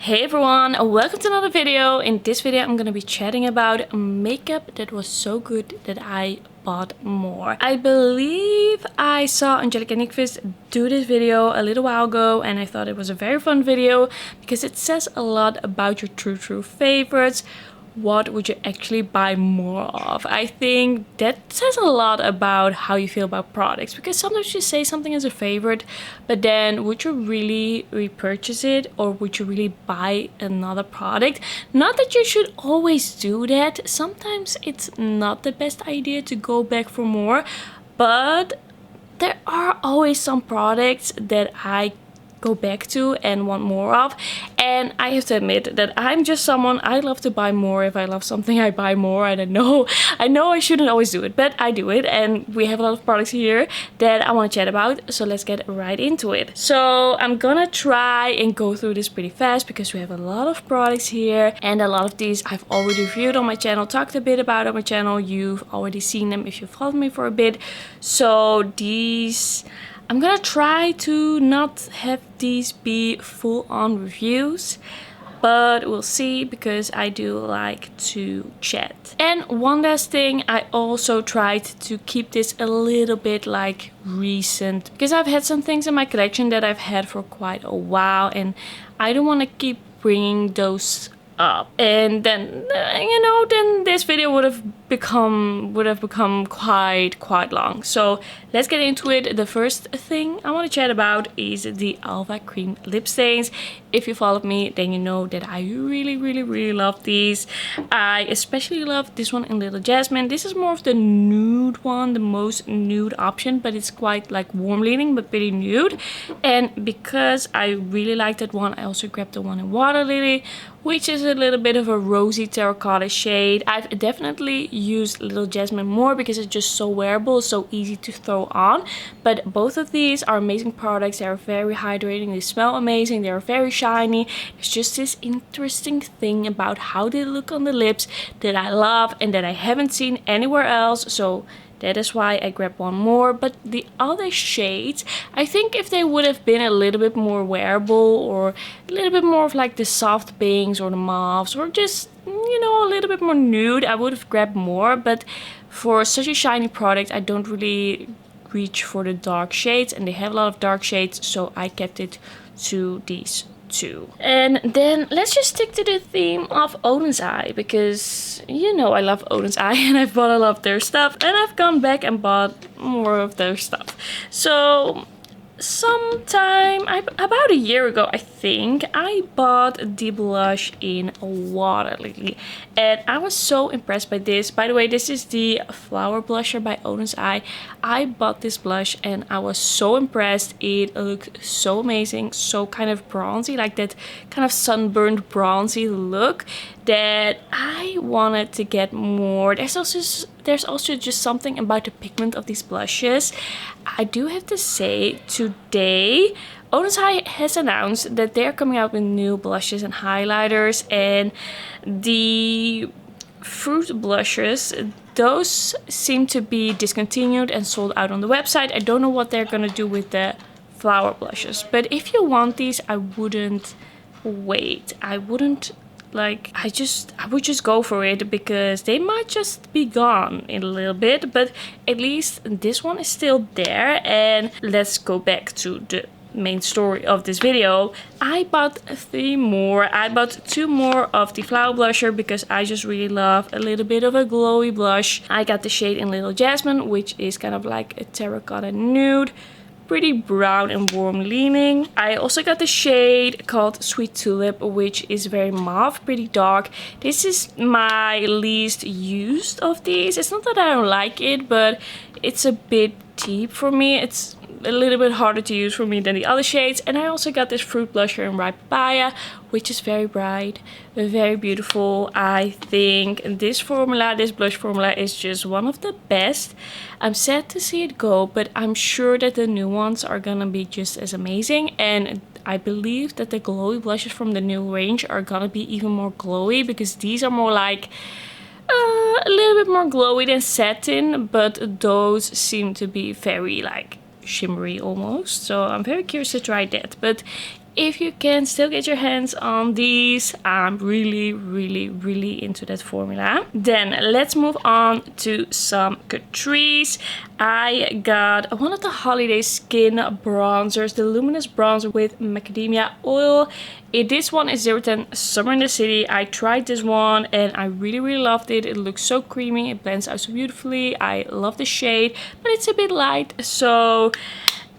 Hey everyone, welcome to another video. In this video I'm gonna be chatting about makeup that was so good that I bought more. I believe I saw Angelica Nyqvist do this video a little while ago and I thought it was a very fun video because it says a lot about your true favorites. What would you actually buy more of? I think that says a lot about how you feel about products, because sometimes you say something is a favorite, but then would you really repurchase it, or would you really buy another product? Not that you should always do that. Sometimes it's not the best idea to go back for more, but there are always some products that I go back to and want more of. And I have to admit that I'm just someone, I love to buy more. If I love something, I buy more. And I know I shouldn't always do it, but I do it. And we have a lot of products here that I want to chat about, so let's get right into it. So I'm gonna try and go through this pretty fast because we have a lot of products here, and a lot of these I've already reviewed on my channel, talked a bit about on my channel. You've already seen them if you followed me for a bit. So these, I'm gonna try to not have these be full-on reviews, but we'll see, because I do like to chat. And one last thing, I also tried to keep this a little bit like recent, because I've had some things in my collection that I've had for quite a while and I don't want to keep bringing those up, and then then this video would have become quite long. So let's get into it. The first thing I want to chat about is the Alva cream lip stains. If you followed me, then you know that I really love these. I especially love this one in Little Jasmin. This is more of the nude one, the most nude option, but it's quite like warm leaning but pretty nude. And because I really like that one, I also grabbed the one in Waterlily, which is a little bit of a rosy terracotta shade. I've definitely used Little Jasmin more because it's just so wearable, so easy to throw on. But both of these are amazing products. They are very hydrating, they smell amazing, they are very shiny. There's just this interesting thing about how they look on the lips that I love and that I haven't seen anywhere else. So that is why I grabbed one more. But the other shades, I think if they would have been a little bit more wearable, or a little bit more of like the soft pinks or the mauves, or just, a little bit more nude, I would have grabbed more. But for such a shiny product, I don't really reach for the dark shades, and they have a lot of dark shades, so I kept it to these two. And then let's just stick to the theme of Oden's Eye, because I love Oden's Eye and I've bought a lot of their stuff, and I've gone back and bought more of their stuff. So sometime about a year ago, I think, I bought the blush in Waterlily, and I was so impressed by this. By the way, this is the Flower Blusher by Oden's Eye. I bought this blush and I was so impressed. It looked so amazing, so kind of bronzy, like that kind of sunburned bronzy look, that I wanted to get more. There's also just something about the pigment of these blushes. I do have to say, today Oden's Eye has announced that they're coming out with new blushes and highlighters, and the fruit blushes, those seem to be discontinued and sold out on the website. I don't know what they're gonna do with the flower blushes, but if you want these, I wouldn't wait. I would just go for it, because they might just be gone in a little bit, but at least this one is still there. And let's go back to the main story of this video. I bought 3 more. I bought 2 more of the flower blusher because I just really love a little bit of a glowy blush. I got the shade in Little Jasmin, which is kind of like a terracotta nude, pretty brown and warm leaning. I also got the shade called Sweet Tulip, which is very mauve, pretty dark. This is my least used of these. It's not that I don't like it, but it's a bit deep for me. It's a little bit harder to use for me than the other shades. And I also got this fruit blusher in Ripe Papaya, which is very bright, very beautiful. I think this blush formula is just one of the best. I'm sad to see it go, but I'm sure that the new ones are gonna be just as amazing. And I believe that the glowy blushes from the new range are gonna be even more glowy, because these are more like a little bit more glowy than satin, but those seem to be very like shimmery almost. So I'm very curious to try that. But if you can still get your hands on these, I'm really into that formula. Then let's move on to some Catrice. I got one of the holiday skin bronzers, the Luminous bronzer with macadamia oil. This one is 010 Summer in the City. I tried this one and I really loved it. It looks so creamy, it blends out so beautifully. I love the shade, but it's a bit light, so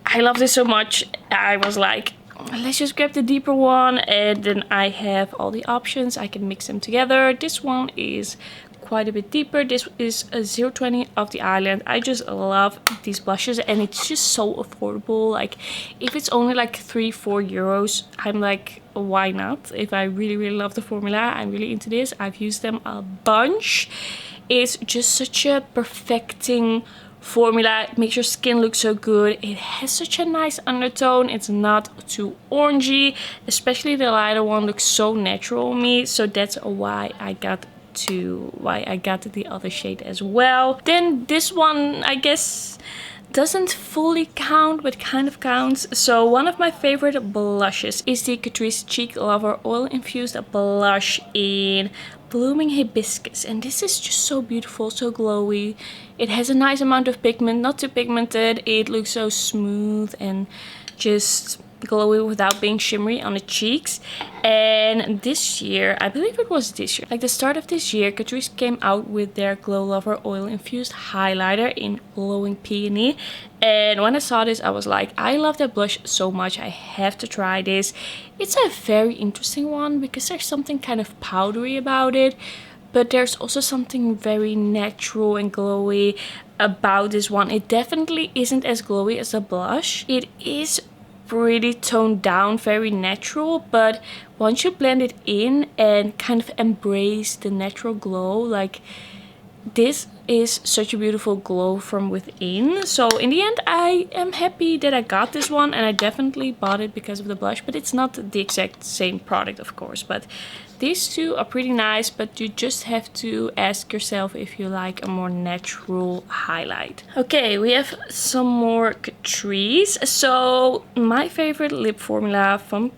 I love this so much. I was like, let's just grab the deeper one, and then I have all the options. I can mix them together. This one is quite a bit deeper. This is a 020 of the Island. I just love these blushes and it's just so affordable. Like if it's only like 3-4 euros, I'm like, why not? If I really love the formula, I'm really into this. I've used them a bunch. It's just such a perfecting formula. It makes your skin look so good. It has such a nice undertone. It's not too orangey, especially the lighter one looks so natural on me, so that's why I got the other shade as well. Then this one, I guess, doesn't fully count but kind of counts. So one of my favorite blushes is the Catrice Cheek Lover Oil-infused blush in Blooming Hibiscus, and this is just so beautiful, so glowy. It has a nice amount of pigment, not too pigmented. It looks so smooth and just glowy without being shimmery on the cheeks. And this year, I believe it was this year, like the start of this year, Catrice came out with their Glow Lover Oil-infused highlighter in Glowing Peony. And when I saw this, I was like, I love that blush so much, I have to try this. It's a very interesting one because there's something kind of powdery about it, but there's also something very natural and glowy about this one. It definitely isn't as glowy as the blush. It is pretty toned down, very natural, but once you blend it in and kind of embrace the natural glow, like this is such a beautiful glow from within. So in the end, I am happy that I got this one, and I definitely bought it because of the blush, but it's not the exact same product, of course. But these two are pretty nice, but you just have to ask yourself if you like a more natural highlight. Okay, we have some more Catrice. So my favorite lip formula from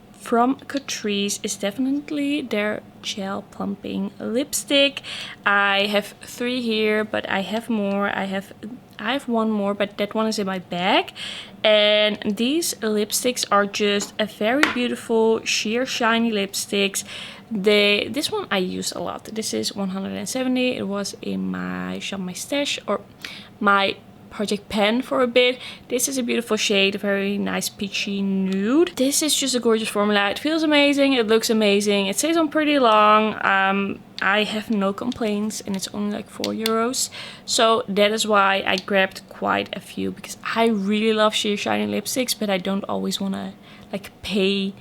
Catrice is definitely their gel plumping lipstick. I have 3 here, but I have more. I have one more, but that one is in my bag. And these lipsticks are just a very beautiful sheer shiny lipsticks. This one I use a lot. This is 170. It was in my Shop My Stash or my project pen for a bit. This is a beautiful shade, a very nice peachy nude. This is just a gorgeous formula. It feels amazing, it looks amazing, it stays on pretty long. I have no complaints, and it's only like 4 euros. So that is why I grabbed quite a few, because I really love sheer shiny lipsticks, but I don't always want to like pay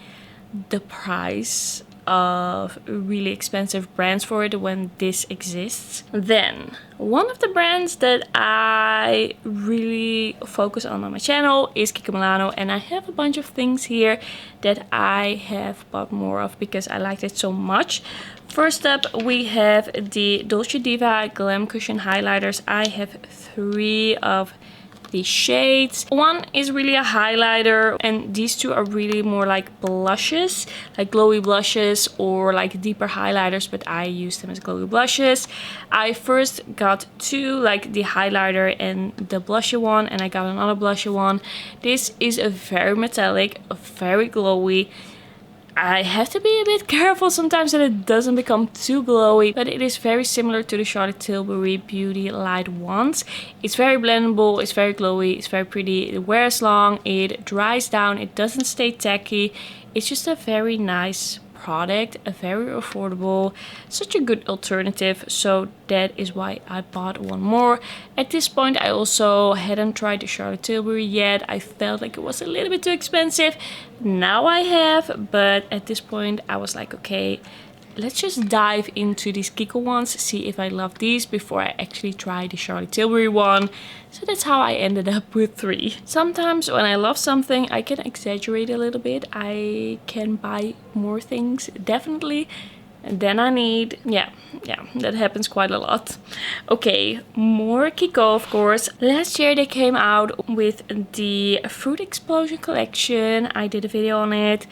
the price of really expensive brands for it when this exists. Then one of the brands that I really focus on my channel is Kiko Milano, and I have a bunch of things here that I have bought more of because I liked it so much. First up, we have the Dolce Diva Glam Cushion Highlighters. I have 3 of these shades. One is really a highlighter, and these 2 are really more like blushes, like glowy blushes or like deeper highlighters, but I use them as glowy blushes. I first got 2, like the highlighter and the blusher one, and I got another blusher one. This is a very metallic, very glowy. I have to be a bit careful sometimes that it doesn't become too glowy, but it is very similar to the Charlotte Tilbury Beauty Light Ones. It's very blendable, it's very glowy, it's very pretty, it wears long, it dries down, it doesn't stay tacky. It's just a very nice product, a very affordable, such a good alternative. So that is why I bought one more. At this point, I also hadn't tried the Charlotte Tilbury yet. I felt like it was a little bit too expensive. Now I have, but at this point I was like, okay, let's just dive into these Kiko ones, see if I love these before I actually try the Charlotte Tilbury one. So that's how I ended up with 3. Sometimes when I love something, I can exaggerate a little bit. I can buy more things, definitely, than I need. Yeah, that happens quite a lot. Okay, more Kiko, of course. Last year they came out with the Fruit Explosion collection. I did a video on it.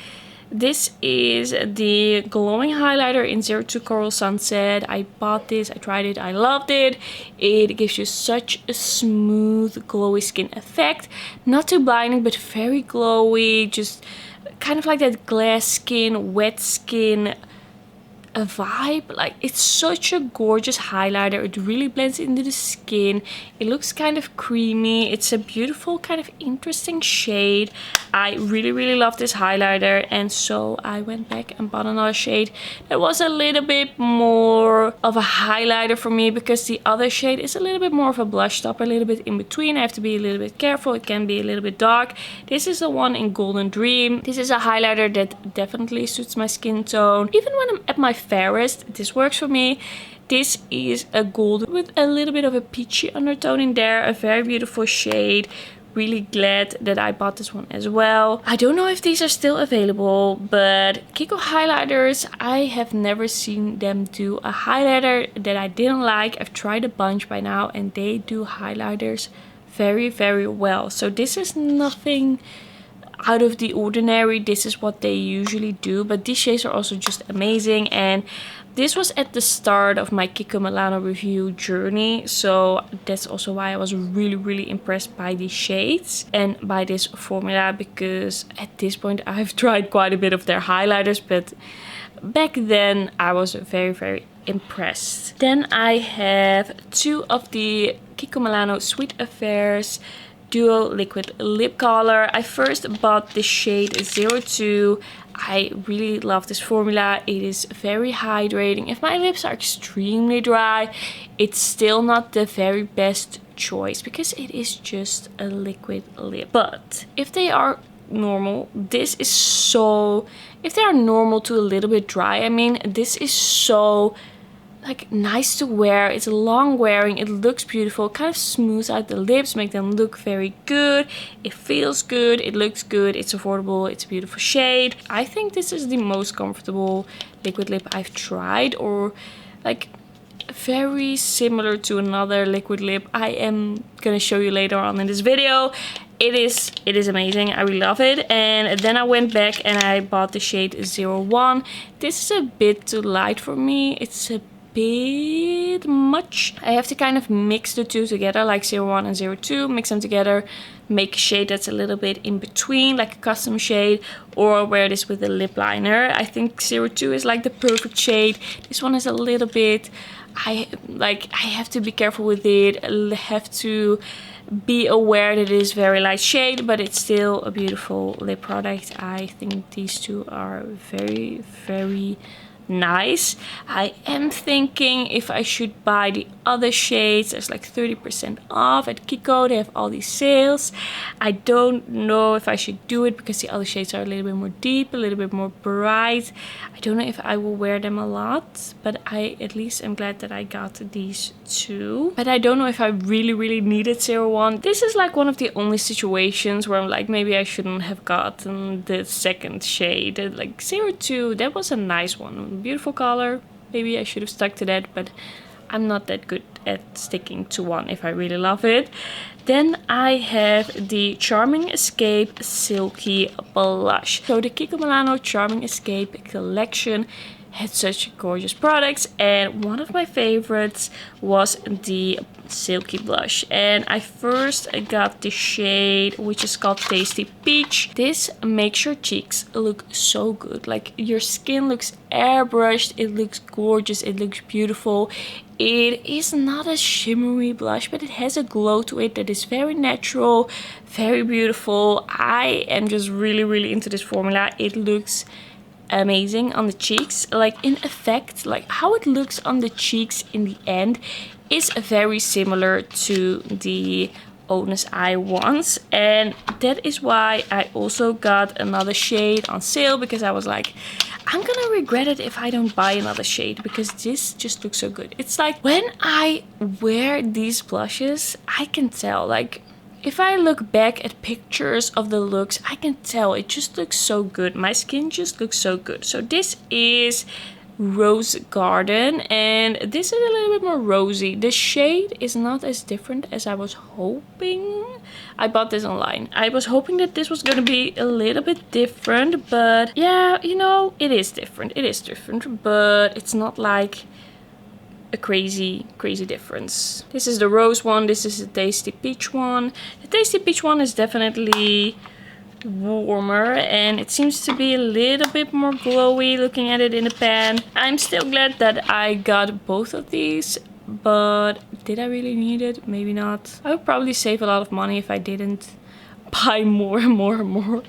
This is the glowing highlighter in 02 Coral Sunset. I bought this, I tried it, I loved it. It gives you such a smooth, glowy skin effect. Not too blinding, but very glowy. Just kind of like that glass skin, wet skin a vibe. Like, it's such a gorgeous highlighter. It really blends into the skin. It looks kind of creamy. It's a beautiful kind of interesting shade. I really love this highlighter, and so I went back and bought another shade that was a little bit more of a highlighter for me, because the other shade is a little bit more of a blush top, a little bit in between. I have to be a little bit careful. It can be a little bit dark. This is the one in Golden Dream. This is a highlighter that definitely suits my skin tone. Even when I'm at my fairest, this works for me. This is a gold with a little bit of a peachy undertone in there. A very beautiful shade. Really glad that I bought this one as well. I don't know if these are still available, but Kiko highlighters, I have never seen them do a highlighter that I didn't like. I've tried a bunch by now and they do highlighters very well. So this is nothing out of the ordinary. This is what they usually do, but these shades are also just amazing. And this was at the start of my Kiko Milano review journey, so that's also why I was really impressed by these shades and by this formula, because at this point I've tried quite a bit of their highlighters, but back then I was very impressed. Then I have two of the Kiko Milano Sweet Affairs Duo Liquid Lip Color. I first bought the shade 02. I really love this formula. It is very hydrating. If my lips are extremely dry, it's still not the very best choice because it is just a liquid lip. But if they are normal, this is so... If they are normal to a little bit dry, I mean, this is so... like nice to wear. It's long wearing, it looks beautiful, kind of smooths out the lips, make them look very good. It feels good, it looks good, it's affordable, it's a beautiful shade. I think this is the most comfortable liquid lip I've tried, or like very similar to another liquid lip I am gonna show you later on in this video. It is amazing. I really love it. And then I went back and I bought the shade 01. This is a bit too light for me. It's a bit much. I have to kind of mix the two together, like 01 and 02, mix them together, make a shade that's a little bit in between, like a custom shade, or wear this with a lip liner. I think 02 is like the perfect shade. This one is a little bit, I have to be careful with it. I have to be aware that it is very light shade, but it's still a beautiful lip product. I think these two are very nice. I am thinking if I should buy the other shades. There's like 30% off at Kiko. They have all these sales. I don't know if I should do it because the other shades are a little bit more deep, a little bit more bright. I don't know if I will wear them a lot, but I at least am glad that I got these two. But I don't know if I really needed 01. This is like one of the only situations where I'm like, maybe I shouldn't have gotten the second shade. Like 02, that was a nice one. Beautiful color. Maybe I should have stuck to that, but I'm not that good at sticking to one if I really love it. Then I have the Charming Escape Silky Blush. So the Kiko Milano Charming Escape collection had such gorgeous products, and one of my favorites was the Silky blush. And I first got the shade which is called Tasty Peach. This makes your cheeks look so good. Like, your skin looks airbrushed, it looks gorgeous, it looks beautiful. It is not a shimmery blush, but it has a glow to it that is very natural, very beautiful. I am just really into this formula. It looks amazing on the cheeks. Like, in effect, like how it looks on the cheeks in the end is very similar to the Honest Eye ones, and that is why I also got another shade on sale, because I was like, I'm gonna regret it if I don't buy another shade, because this just looks so good. It's like when I wear these blushes, I can tell, like, if I look back at pictures of the looks, I can tell it just looks so good. My skin just looks so good. So this is Rose Garden, and this is a little bit more rosy. The shade is not as different as I was hoping. I bought this online. I was hoping that this was gonna be a little bit different, but yeah, you know, it is different. It is different, but it's not like a crazy difference. This is the rose one. This is the tasty peach one. The tasty peach one is definitely warmer, and it seems to be a little bit more glowy looking at it in the pan. I'm still glad that I got both of these, but did I really need it? Maybe not. I would probably save a lot of money if I didn't buy more and more and more.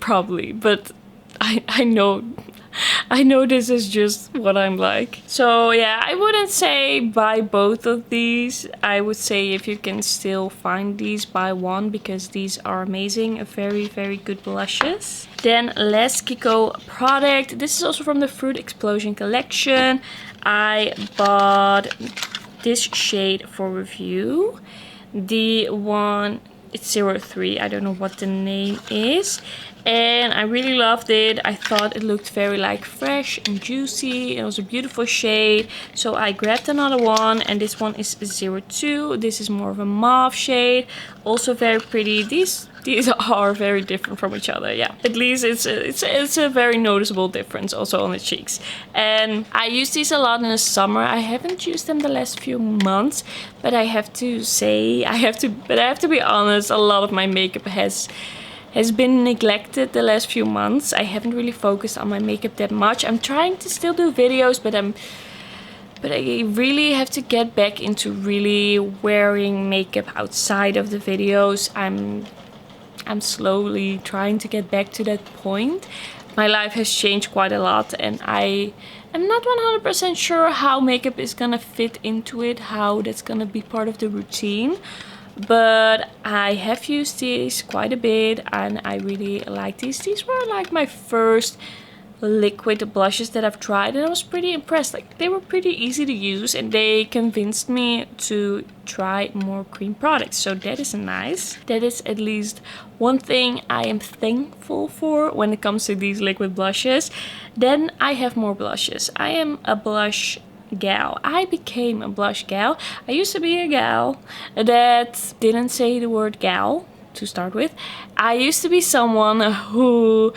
Probably, but I know this is just what I'm like. So yeah, I wouldn't say buy both of these. I would say if you can still find these, buy one, because these are amazing. Very good blushes. Then last Kiko product. This is also from the Fruit Explosion collection. I bought this shade for review. The one, it's 03. I don't know what the name is. And I really loved it. I thought it looked very like fresh and juicy. It was a beautiful shade. So I grabbed another one, and this one is 02. This is more of a mauve shade. Also very pretty. These are very different from each other. Yeah, at least it's a very noticeable difference also on the cheeks. And I use these a lot in the summer. I haven't used them the last few months, but I have to say, I have to be honest, a lot of my makeup has been neglected the last few months. I haven't really focused on my makeup that much. I'm trying to still do videos, but I really have to get back into really wearing makeup outside of the videos. I'm slowly trying to get back to that point. My life has changed quite a lot, and I am not 100% sure how makeup is gonna fit into it, how that's gonna be part of the routine. But I have used these quite a bit, and I really like these. These were like my first liquid blushes that I've tried, and I was pretty impressed. Like, they were pretty easy to use, and they convinced me to try more cream products. So that is nice. That is at least one thing I am thankful for when it comes to these liquid blushes. Then I have more blushes. I am a blush gal. I became a blush gal. I used to be a gal that didn't say the word gal to start with. I used to be someone who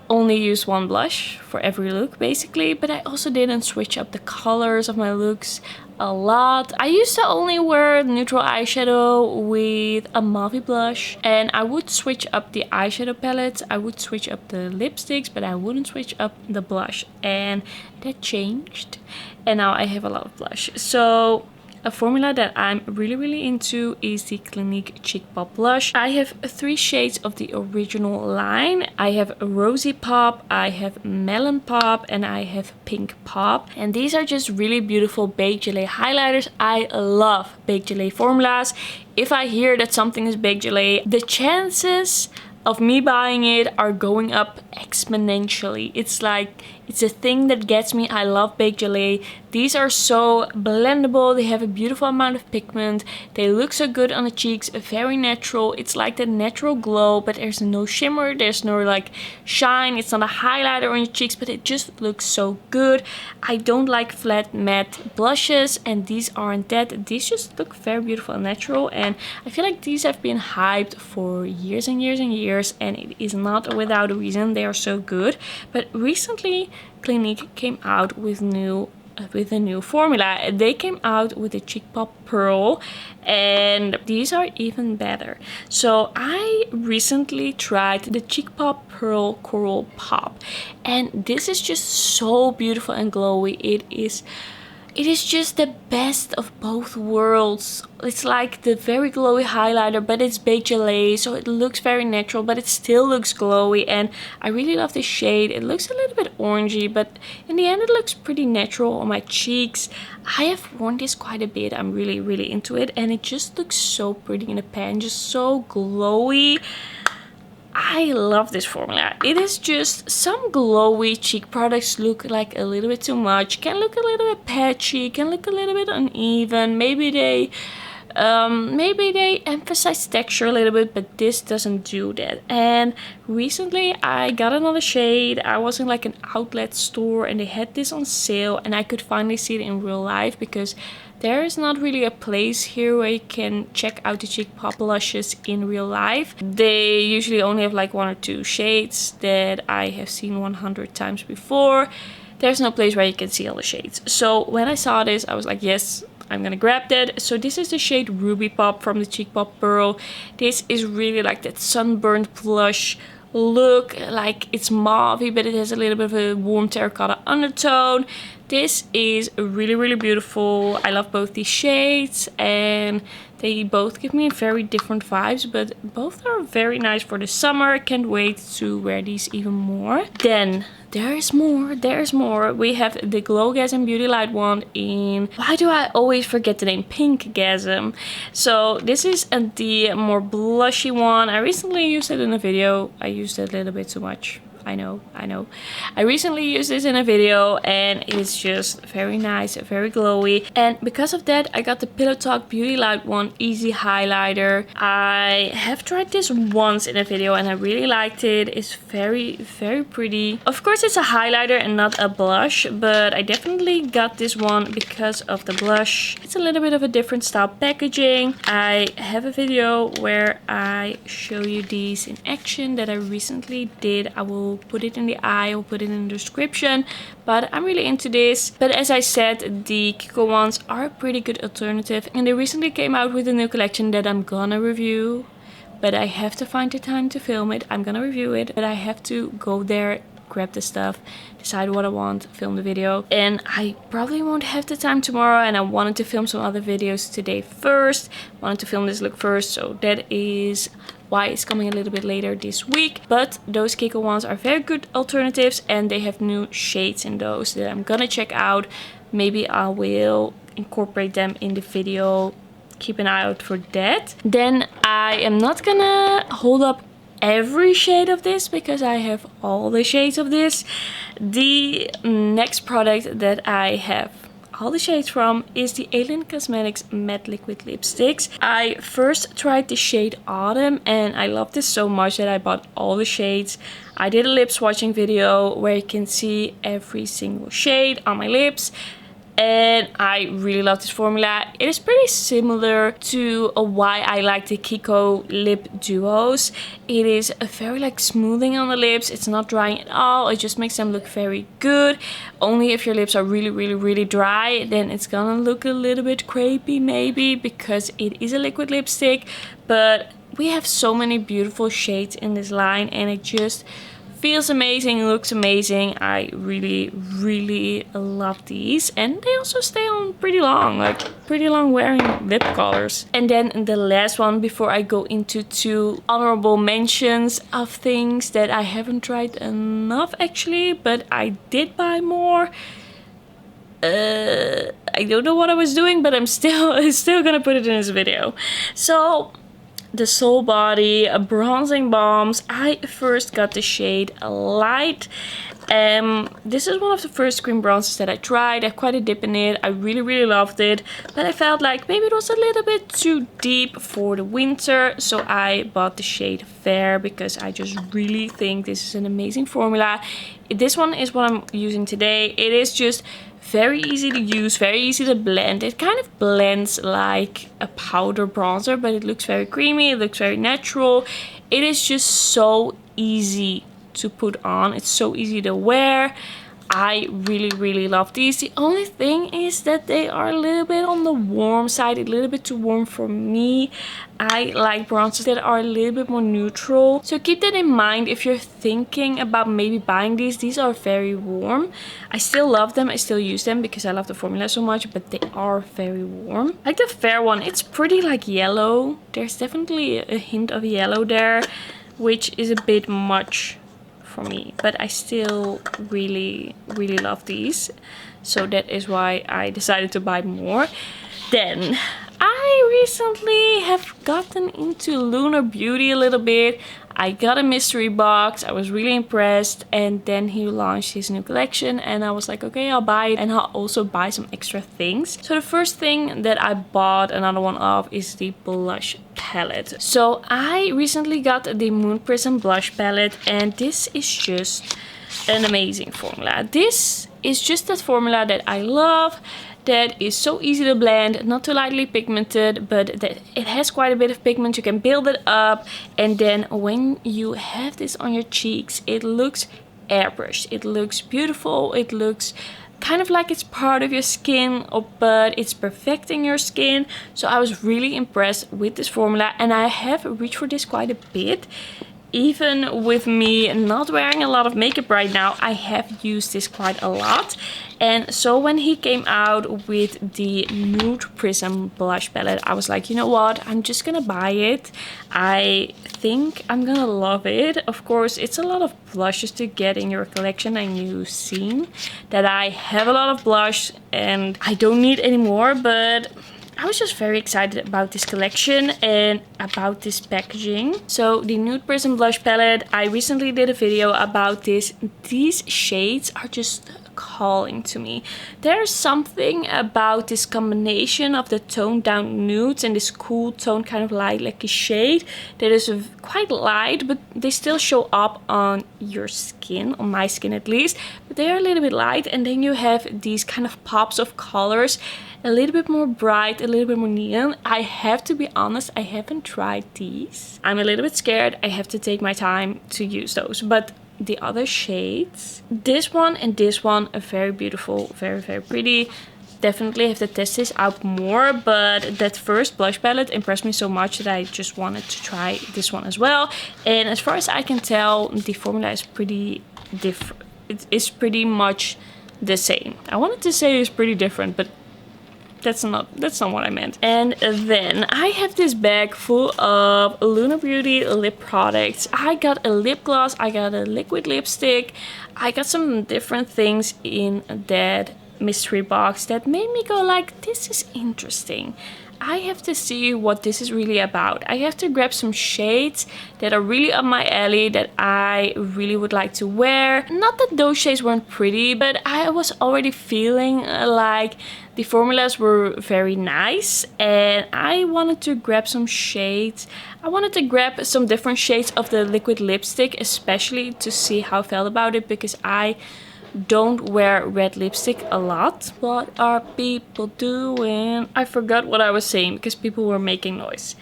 only used one blush for every look basically, but I also didn't switch up the colors of my looks a lot. I used to only wear neutral eyeshadow with a mauve blush, and I would switch up the eyeshadow palettes, I would switch up the lipsticks, but I wouldn't switch up the blush, and that changed, and now I have a lot of blush. So a formula that I'm really into is the Clinique Cheek Pop Blush. I have 3 shades of the original line. I have Rosy Pop, I have Melon Pop, and I have Pink Pop. And these are just really beautiful baked gelée highlighters. I love baked gelée formulas. If I hear that something is baked gelée, the chances of me buying it are going up exponentially. It's like, it's a thing that gets me. I love baked gelée. These are so blendable. They have a beautiful amount of pigment. They look so good on the cheeks. Very natural. It's like that natural glow, but there's no shimmer. There's no like shine. It's not a highlighter on your cheeks, but it just looks so good. I don't like flat matte blushes, and these aren't that. These just look very beautiful and natural, and I feel like these have been hyped for years and years and years, and it is not without a reason. They are so good. But recently Clinique came out with a new formula. They came out with the Cheek Pop Pearl, and these are even better. So I recently tried the Cheek Pop Pearl Coral Pop, and this is just so beautiful and glowy. It is just the best of both worlds. It's like the very glowy highlighter, but it's baked gelée, so it looks very natural, but it still looks glowy, and I really love this shade. It looks a little bit orangey, but in the end it looks pretty natural on my cheeks. I have worn this quite a bit. I'm really into it, and it just looks so pretty in the pan, just so glowy. I love this formula. It is just, some glowy cheek products look like a little bit too much, can look a little bit patchy, can look a little bit uneven. Maybe they Maybe they emphasize texture a little bit, but this doesn't do that. And recently I got another shade. I was in like an outlet store and they had this on sale, and I could finally see it in real life because there is not really a place here where you can check out the Cheek Pop blushes in real life. They usually only have like 1 or 2 shades that I have seen 100 times before. There's no place where you can see all the shades. So when I saw this, I was like, yes, I'm gonna grab that. So this is the shade Ruby Pop from the Cheek Pop Pearl. This is really like that sunburned blush look, like it's mauvey, but it has a little bit of a warm terracotta undertone. This is really, really beautiful. I love both these shades and they both give me very different vibes, but both are very nice for the summer. Can't wait to wear these even more. Then there's more. We have the Glow-gasm Beauty Light one in, why do I always forget the name, Pinkgasm. So this is the more blushy one. I recently used it in a video. I used it a little bit too much. I know. I recently used this in a video and it's just very nice, very glowy. And because of that, I got the Pillow Talk Beauty Light one Easy Highlighter. I have tried this once in a video and I really liked it. It's very, very pretty. Of course, it's a highlighter and not a blush, but I definitely got this one because of the blush. It's a little bit of a different style packaging. I have a video where I show you these in action that I recently did. I will put it in the eye, I'll put it in the description, but I'm really into this. But as I said, the Kiko ones are a pretty good alternative, and they recently came out with a new collection that I'm gonna review, but I have to find the time to film it. I'm gonna review it, but I have to go there, grab the stuff, decide what I want, film the video, and I probably won't have the time tomorrow. And I wanted to film some other videos today first, wanted to film this look first, so that is why it's coming a little bit later this week. But those Kiko ones are very good alternatives and they have new shades in those that I'm gonna check out. Maybe I will incorporate them in the video. Keep an eye out for that. Then I am not gonna hold up every shade of this because I have all the shades of this. The next product that I have all the shades from is the Alien Cosmetics Matte Liquid Lipsticks. I first tried the shade Autumn and I loved this so much that I bought all the shades. I did a lip swatching video where you can see every single shade on my lips. And I really love this formula. It is pretty similar to why I like the Kiko lip duos. It is a very like smoothing on the lips. It's not drying at all. It just makes them look very good. Only if your lips are really, really, really dry, then it's gonna look a little bit crepey maybe because it is a liquid lipstick. But we have so many beautiful shades in this line and it just feels amazing, looks amazing. I really, really love these. And they also stay on pretty long, like pretty long wearing lip colors. And then the last one before I go into 2 honorable mentions of things that I haven't tried enough actually, but I did buy more. I don't know what I was doing, but I'm still gonna put it in this video. So the Soul Body bronzing balms. I first got the shade Light. This is one of the first cream bronzers that I tried. I had quite a dip in it. I really, really loved it, but I felt like maybe it was a little bit too deep for the winter, so I bought the shade Fair because I just really think this is an amazing formula. This one is what I'm using today. It is just very easy to use, very easy to blend. It kind of blends like a powder bronzer, but it looks very creamy, it looks very natural. It is just so easy to put on. It's so easy to wear. I really, really love these. The only thing is that they are a little bit on the warm side, a little bit too warm for me. I like bronzers that are a little bit more neutral. So keep that in mind if you're thinking about maybe buying these. These are very warm. I still love them. I still use them because I love the formula so much, but they are very warm. Like the Fair one, it's pretty like yellow. There's definitely a hint of yellow there, which is a bit much for me, but I still really, really love these, so that is why I decided to buy more. Then I recently have gotten into Lunar Beauty a little bit. I got a mystery box. I was really impressed, and then he launched his new collection and I was like, okay, I'll buy it, and I'll also buy some extra things. So the first thing that I bought another one of is the blush palette. So I recently got the Moon Prism blush palette, and this is just an amazing formula. This is just that formula that I love, that is so easy to blend, not too lightly pigmented, but that it has quite a bit of pigment. You can build it up, and then when you have this on your cheeks, it looks airbrushed. It looks beautiful. It looks kind of like it's part of your skin, but it's perfecting your skin. So I was really impressed with this formula, and I have reached for this quite a bit. Even with me not wearing a lot of makeup right now, I have used this quite a lot. And so when he came out with the Nude Prism blush palette, I was like, you know what, I'm just gonna buy it. I think I'm gonna love it. Of course, it's a lot of blushes to get in your collection, and you've seen that I have a lot of blush and I don't need any more, but I was just very excited about this collection and about this packaging. So the Nude Prism blush palette, I recently did a video about this. These shades are just calling to me. There's something about this combination of the toned down nudes and this cool tone, kind of light like a shade that is quite light, but they still show up on your skin, on my skin at least, but they are a little bit light. And then you have these kind of pops of colors, a little bit more bright, a little bit more neon. I have to be honest, I haven't tried these. I'm a little bit scared. I have to take my time to use those, but the other shades, this one and this one, are very beautiful, very, very pretty. Definitely have to test this out more, but that first blush palette impressed me so much that I just wanted to try this one as well. And as far as I can tell, the formula is pretty different. It is pretty much the same. I wanted to say it's pretty different, but that's not what I meant. And then I have this bag full of Lunar Beauty lip products. I got a lip gloss, I got a liquid lipstick, I got some different things in that mystery box that made me go like, this is interesting. I have to see what this is really about. I have to grab some shades that are really up my alley, that I really would like to wear. Not that those shades weren't pretty, but I was already feeling like the formulas were very nice, and I wanted to grab some shades. I wanted to grab some different shades of the liquid lipstick, especially to see how I felt about it, because I don't wear red lipstick a lot. What are people doing? I forgot what I was saying because people were making noise.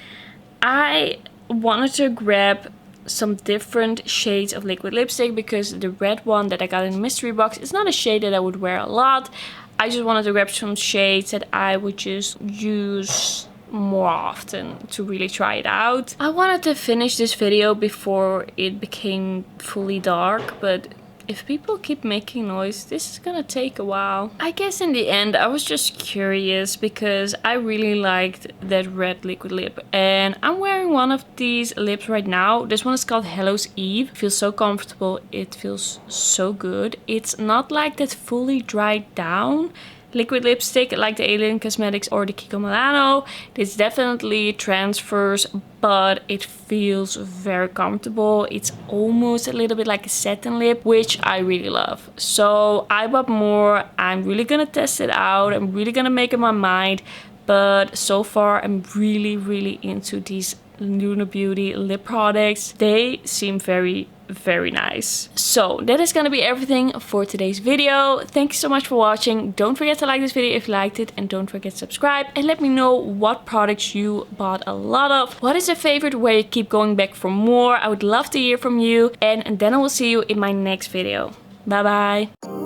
I wanted to grab some different shades of liquid lipstick because the red one that I got in the mystery box is not a shade that I would wear a lot. I just wanted to grab some shades that I would just use more often to really try it out. I wanted to finish this video before it became fully dark, but if people keep making noise, this is gonna take a while. I guess in the end, I was just curious because I really liked that red liquid lip. And I'm wearing one of these lips right now. This one is called Hello's Eve. It feels so comfortable. It feels so good. It's not like that fully dried down liquid lipstick like the Alien Cosmetics or the Kiko Milano. This definitely transfers, but it feels very comfortable. It's almost a little bit like a satin lip, which I really love. So I bought more. I'm really gonna test it out. I'm really gonna make up my mind. But so far I'm really into these Lunar Beauty lip products. They seem very nice. So that is gonna be everything for today's video. Thank you so much for watching. Don't forget to like this video if you liked it, and don't forget to subscribe, and let me know what products you bought a lot of. What is your favorite, where you keep going back for more? I would love to hear from you, and then I will see you in my next video. Bye bye.